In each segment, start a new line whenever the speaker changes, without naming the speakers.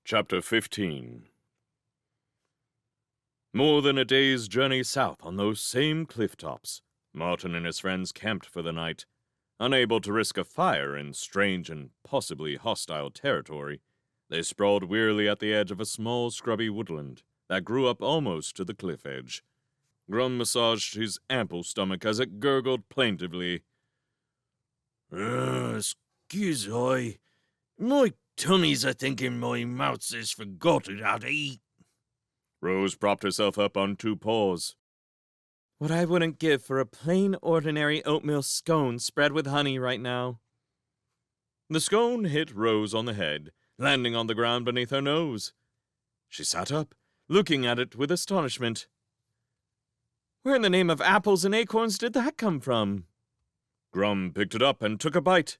Chapter 15. More than a day's journey south on those same cliff tops, Martin and his friends camped for the night. Unable to risk a fire in strange and possibly hostile territory, they sprawled wearily at the edge of a small scrubby woodland that grew up almost to the cliff edge. Grum massaged his ample stomach as it gurgled plaintively.
Excuse I. My tummy's a-thinking my mouth's is forgotten how to eat.
Rose propped herself up on two paws.
What I wouldn't give for a plain, ordinary oatmeal scone spread with honey right now.
The scone hit Rose on the head, landing on the ground beneath her nose. She sat up, looking at it with astonishment.
Where in the name of apples and acorns did that come from?
Grum picked it up and took a bite.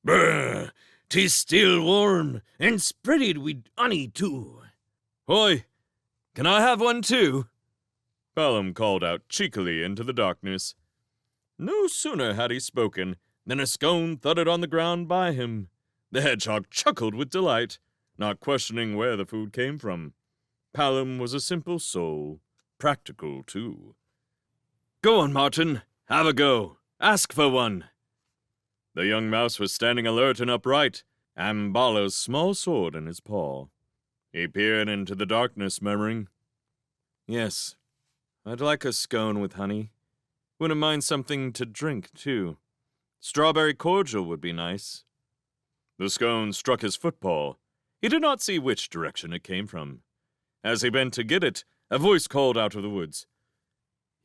Brr! 'Tis still warm, and spreaded with honey, too.
Hoy! Can I have one, too?
Bellum called out cheekily into the darkness. No sooner had he spoken than a scone thudded on the ground by him. The hedgehog chuckled with delight, not questioning where the food came from. Bellum was a simple soul, practical, too.
Go on, Martin. Have a go. Ask for one.
The young mouse was standing alert and upright, Ambala's small sword in his paw. He peered into the darkness, murmuring,
Yes, I'd like a scone with honey. Wouldn't mind something to drink, too. Strawberry cordial would be nice.
The scone struck his footpaw. He did not see which direction it came from. As he bent to get it, a voice called out of the woods.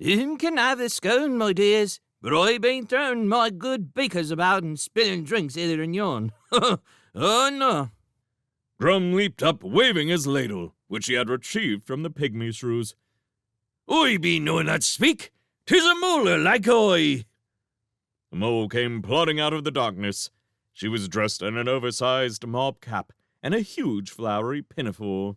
Can have a scone, my dears, but I been throwing my good beakers about and spilling drinks hither and yon. Oh, no.
Grum leaped up, waving his ladle, which he had retrieved from the pygmy shrews.
I be knowing that speak. 'Tis a molar like I.
The mole came plodding out of the darkness. She was dressed in an oversized mob cap and a huge flowery pinafore.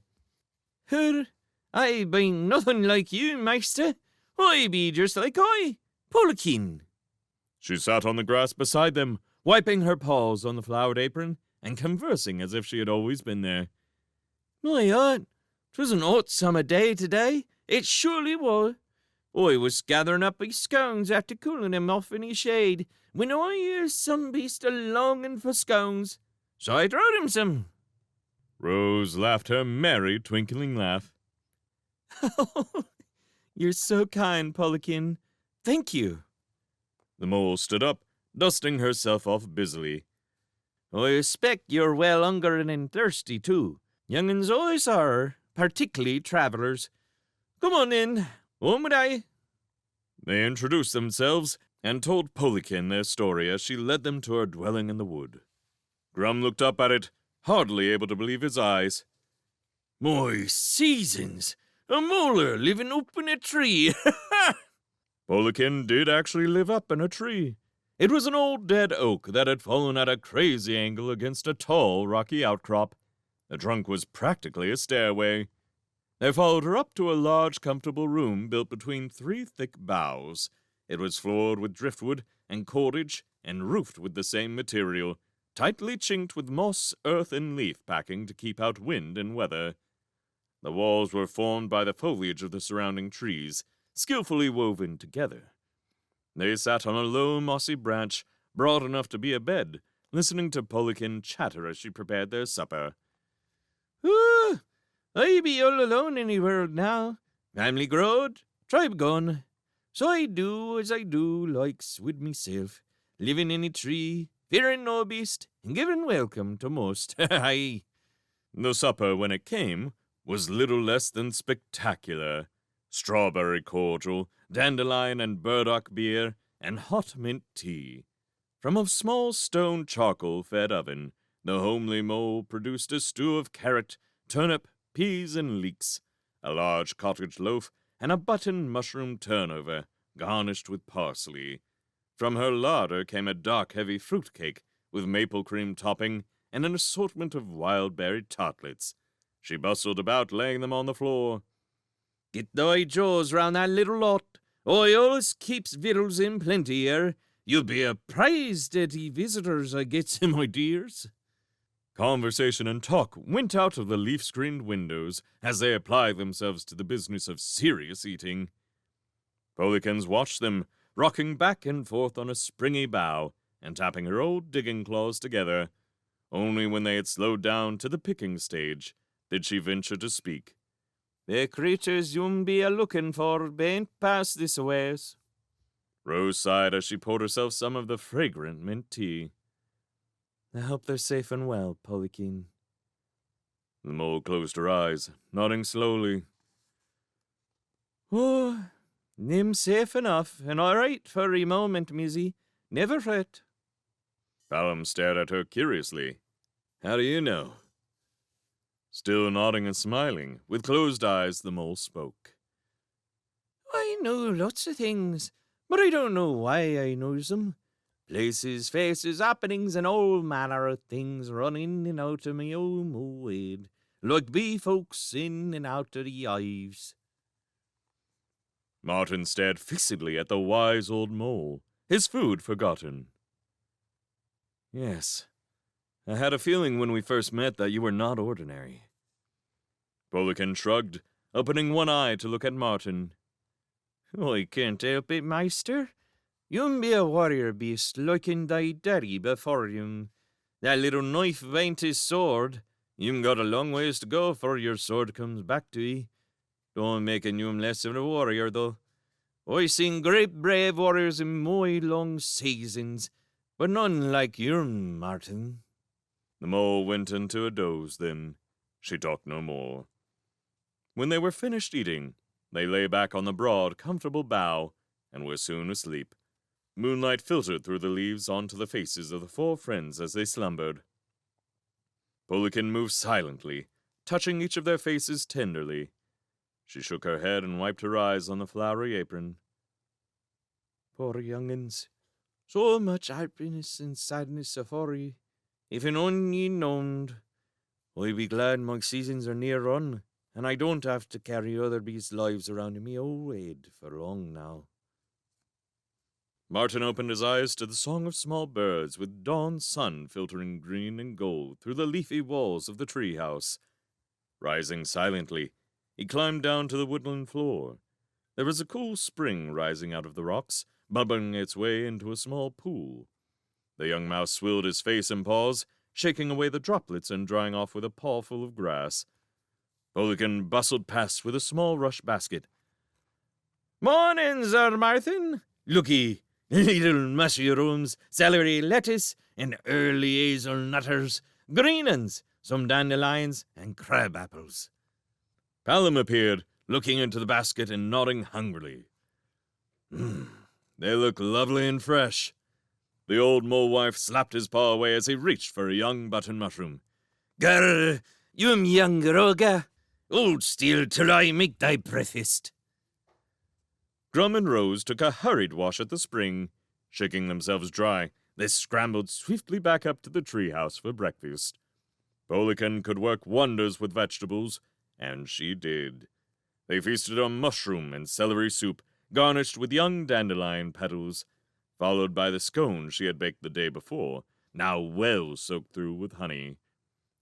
I be nothing like you, maester. I be just like I, Polikin.
She sat on the grass beside them, wiping her paws on the flowered apron and conversing as if she had always been there.
My heart, 'twas an hot summer day today. It surely was. I was gathering up his scones after cooling him off in his shade, when I hears some beast a-longing for scones, so I throwed him some.
Rose laughed her merry, twinkling laugh.
You're so kind, Polikin. Thank you.
The mole stood up, dusting herself off busily.
I expect you're well hungered and thirsty, too. Young'uns always are, particularly travellers. Come on in. Home with I.
They introduced themselves and told Polikin their story as she led them to her dwelling in the wood. Grum looked up at it, hardly able to believe his eyes.
My seasons! A molar living up in a tree!
Polikin did actually live up in a tree. It was an old dead oak that had fallen at a crazy angle against a tall, rocky outcrop. The trunk was practically a stairway. They followed her up to a large, comfortable room built between three thick boughs. It was floored with driftwood and cordage and roofed with the same material, tightly chinked with moss, earth, and leaf packing to keep out wind and weather. The walls were formed by the foliage of the surrounding trees, skillfully woven together. They sat on a low, mossy branch, broad enough to be a bed, listening to Polikin chatter as she prepared their supper.
I be all alone in the world now. Family growed, tribe gone. So I do as I do likes with myself, living in a tree, fearing no beast, and giving welcome to most. Aye.
The supper, when it came, was little less than spectacular. Strawberry cordial, dandelion and burdock beer, and hot mint tea. From a small stone charcoal-fed oven, the homely mole produced a stew of carrot, turnip, peas, and leeks, a large cottage loaf, and a button mushroom turnover, garnished with parsley. From her larder came a dark, heavy fruit cake, with maple cream topping, and an assortment of wild-berry tartlets. She bustled about, laying them on the floor.
Get thy jaws round that little lot. I always keeps victuals in plenty here. You'll be apprised at the visitors I gets, my dears.
Conversation and talk went out of the leaf-screened windows as they applied themselves to the business of serious eating. Pollikins watched them, rocking back and forth on a springy bough and tapping her old digging claws together. Only when they had slowed down to the picking stage did she venture to speak.
"The creatures you'm be a-looking for bain't past this ways."
Rose sighed as she poured herself some of the fragrant mint tea.
"I hope they're safe and well, Pollikin."
The mole closed her eyes, nodding slowly.
"Oh, they'm safe enough, and all right for a moment, missy. Never fret."
Balaam stared at her curiously. How do you know? Still nodding and smiling, with closed eyes, the mole spoke.
"I know lots of things, but I don't know why I knows them. Places, faces, happenings, and all manner of things run in and out of me own head, like bee folks in and out of the hives."
Martin stared fixedly at the wise old mole, his food forgotten. Yes, I had a feeling when we first met that you were not ordinary. Pollikin shrugged, opening one eye to look at Martin.
"I can't help it, meister. You'm be a warrior beast, liking thy daddy before you. That little knife bain't his sword. You'm got a long ways to go before your sword comes back to ye. Don't making you'm less of a warrior, though. I seen great brave warriors in my long seasons, but none like yourn, Martin."
The mole went into a doze then. She talked no more. When they were finished eating, they lay back on the broad, comfortable bough and were soon asleep. Moonlight filtered through the leaves onto the faces of the four friends as they slumbered. Pollikin moved silently, touching each of their faces tenderly. She shook her head and wiped her eyes on the flowery apron.
"Poor young'uns, so much happiness and sadness afore ye. If an only knowed, I be glad my seasons are near run, and I don't have to carry other beasts' lives around in me old head for long now."
Martin opened his eyes to the song of small birds, with dawn's sun filtering green and gold through the leafy walls of the treehouse. Rising silently, he climbed down to the woodland floor. There was a cool spring rising out of the rocks, bubbling its way into a small pool. The young mouse swilled his face and paws, shaking away the droplets and drying off with a pawful of grass. Pollikin bustled past with a small rush basket.
"Morning, Sir Martin. Looky, little mushrooms, celery, lettuce, and early hazelnutters, green uns, some dandelions, and crab apples."
Balaam appeared, looking into the basket and nodding hungrily. They look lovely and fresh. The old mole wife slapped his paw away as he reached for a young button mushroom.
"Grr, you'm young roga. Hold still till I make thy breakfast."
Grum and Rose took a hurried wash at the spring. Shaking themselves dry, they scrambled swiftly back up to the treehouse for breakfast. Pollikin could work wonders with vegetables, and she did. They feasted on mushroom and celery soup, garnished with young dandelion petals, followed by the scone she had baked the day before, now well soaked through with honey.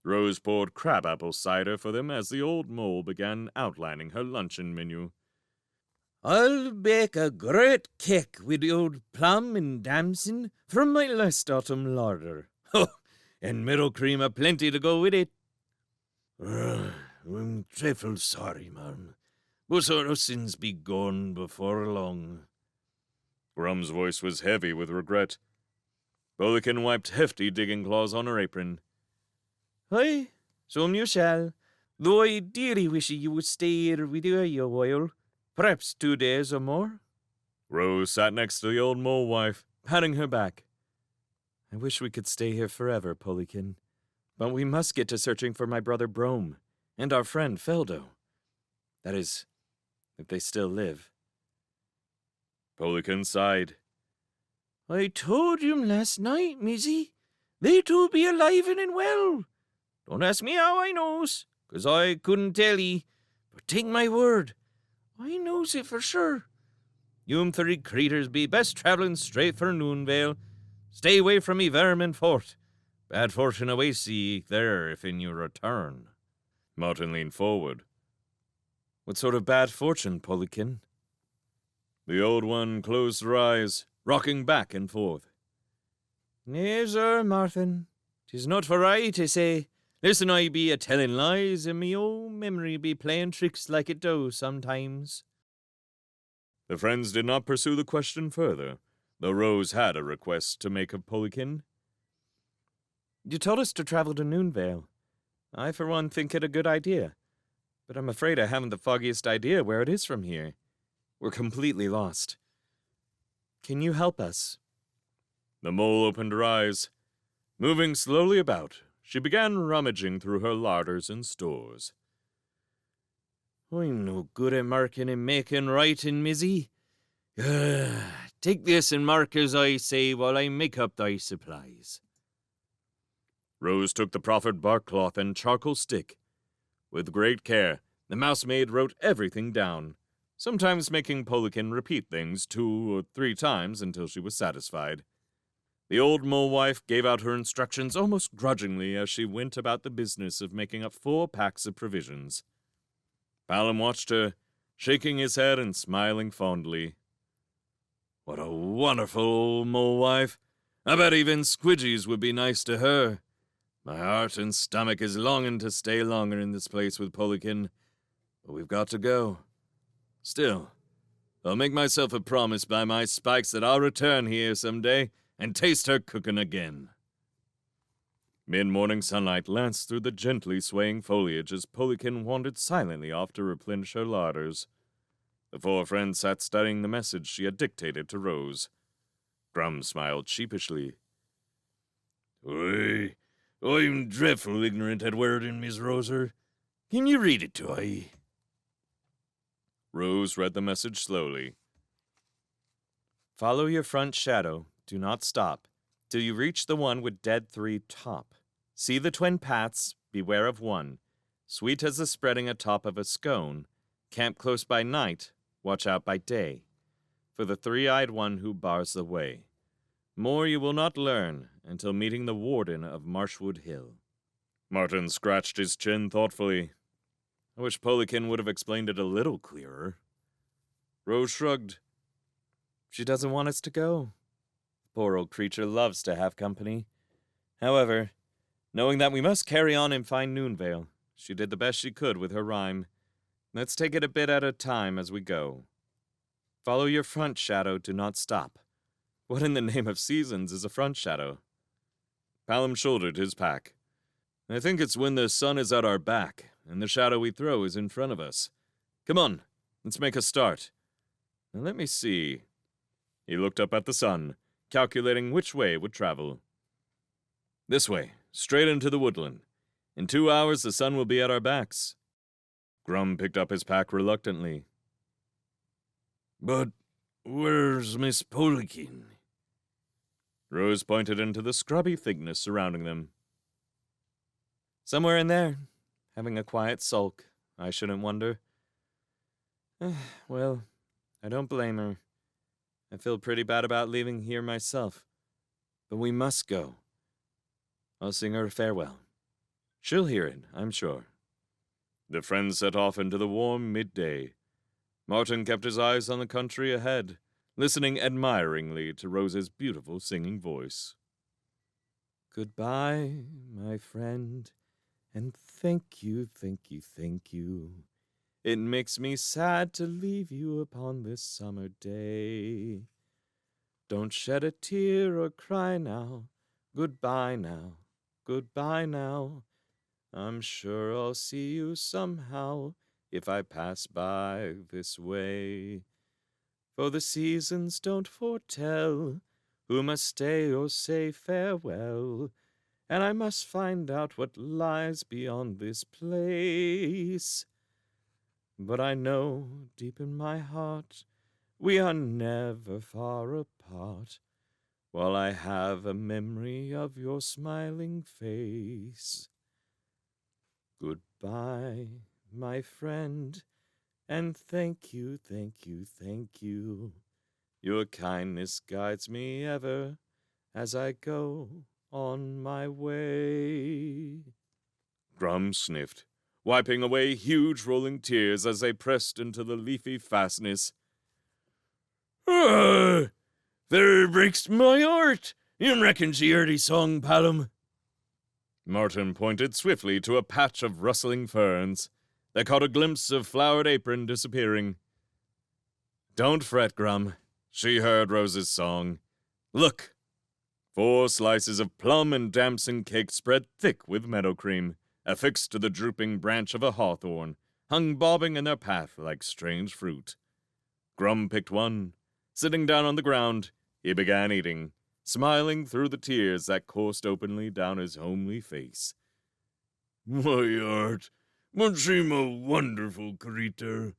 Rose poured crabapple cider for them as the old mole began outlining her luncheon menu.
"I'll bake a great cake with the old plum and damson from my last autumn larder. Oh, and meadow cream aplenty to go with it." "I'm dreadful sorry, ma'am, but our husbands be gone before long."
Grum's voice was heavy with regret. Pollikin wiped hefty digging claws on her apron.
"Aye, so you shall, though I dearly wish you would stay here with you a while, perhaps 2 days or more."
Rose sat next to the old mole wife, patting her back.
"I wish we could stay here forever, Pollikin, but we must get to searching for my brother Brome and our friend Feldo. That is, if they still live."
Pollikin sighed.
"I told you last night, missy. They two be alive and well. Don't ask me how I knows, 'cause I couldn't tell ye, but take my word, I knows it for sure. You'm 3 creeters be best travelling straight for Noonvale. Stay away from me vermin fort. Bad fortune awaits ye there if in your return.
Martin leaned forward.
What sort of bad fortune, Polikin?
The old one closed her eyes, rocking back and forth.
Nay, sir, Martin, 'tis not for I to say. Listen, I be a telling lies, and me old memory be playing tricks like it does sometimes.
The friends did not pursue the question further, though Rose had a request to make of Polikin.
You told us to travel to Noonvale. I, for one, think it a good idea. But I'm afraid I haven't the foggiest idea where it is from here. We're completely lost. Can you help us?
The mole opened her eyes. Moving slowly about, she began rummaging through her larders and stores.
I'm no good at marking and making writing, Mizzy. Take this and mark as I say while I make up thy supplies.
Rose took the proffered bark cloth and charcoal stick. With great care, the mousemaid wrote everything down, sometimes making Polikin repeat things 2 or 3 times until she was satisfied. The old mole wife gave out her instructions almost grudgingly as she went about the business of making up 4 packs of provisions. Palom watched her, shaking his head and smiling fondly. What a wonderful old mole wife! I bet even squidgies would be nice to her. My heart and stomach is longing to stay longer in this place with Polikin, but we've got to go. Still, I'll make myself a promise by my spikes that I'll return here some day and taste her cooking again. Mid-morning sunlight lanced through the gently swaying foliage as Polikin wandered silently off to replenish her larders. The 4 friends sat studying the message she had dictated to Rose. Grum smiled sheepishly. I'm dreadful ignorant at wording, Miss Roser. Can you read it to I? Rose read the message slowly.
Follow your front shadow. Do not stop till you reach the one with dead 3 top. See the twin paths. Beware of one. Sweet as the spreading atop of a scone. Camp close by night. Watch out by day. For the 3-eyed one who bars the way. More you will not learn until meeting the warden of Marshwood Hill.
Martin scratched his chin thoughtfully. I wish Polikin would have explained it a little clearer. Rose shrugged.
She doesn't want us to go. The poor old creature loves to have company. However, knowing that we must carry on and find Noonvale, she did the best she could with her rhyme. Let's take it a bit at a time as we go. Follow your front shadow, do not stop. What in the name of seasons is a front shadow?
Palom shouldered his pack. I think it's when the sun is at our back, and the shadow we throw is in front of us. Come on, let's make a start. Now let me see. He looked up at the sun, calculating which way it would travel. This way, straight into the woodland. In 2 hours the sun will be at our backs. Grum picked up his pack reluctantly. But where's Miss Polikin? Rose pointed into the scrubby thickness surrounding them.
Somewhere in there, having a quiet sulk, I shouldn't wonder. Well, I don't blame her. I feel pretty bad about leaving here myself. But we must go. I'll sing her farewell. She'll hear it, I'm sure.
The friends set off into the warm midday. Martin kept his eyes on the country ahead, listening admiringly to Rose's beautiful singing voice.
Goodbye, my friend, and thank you, thank you, thank you. It makes me sad to leave you upon this summer day. Don't shed a tear or cry now. Goodbye now, goodbye now. I'm sure I'll see you somehow if I pass by this way. For the seasons don't foretell who must stay or say farewell, and I must find out what lies beyond this place. But I know deep in my heart we are never far apart, while I have a memory of your smiling face. Goodbye, my friend, and thank you, thank you, thank you. Your kindness guides me ever as I go on my way.
Grum sniffed, wiping away huge rolling tears as they pressed into the leafy fastness.
There breaks my heart. You reckons ye heard his song, Palom?
Martin pointed swiftly to a patch of rustling ferns. They caught a glimpse of flowered apron disappearing. Don't fret, Grum. She heard Rose's song. Look! 4 slices of plum and damson cake spread thick with meadow cream, affixed to the drooping branch of a hawthorn, hung bobbing in their path like strange fruit. Grum picked one. Sitting down on the ground, he began eating, smiling through the tears that coursed openly down his homely face.
My heart, but she's a wonderful creature.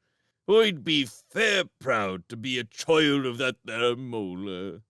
I'd be fair proud to be a child of that there mola.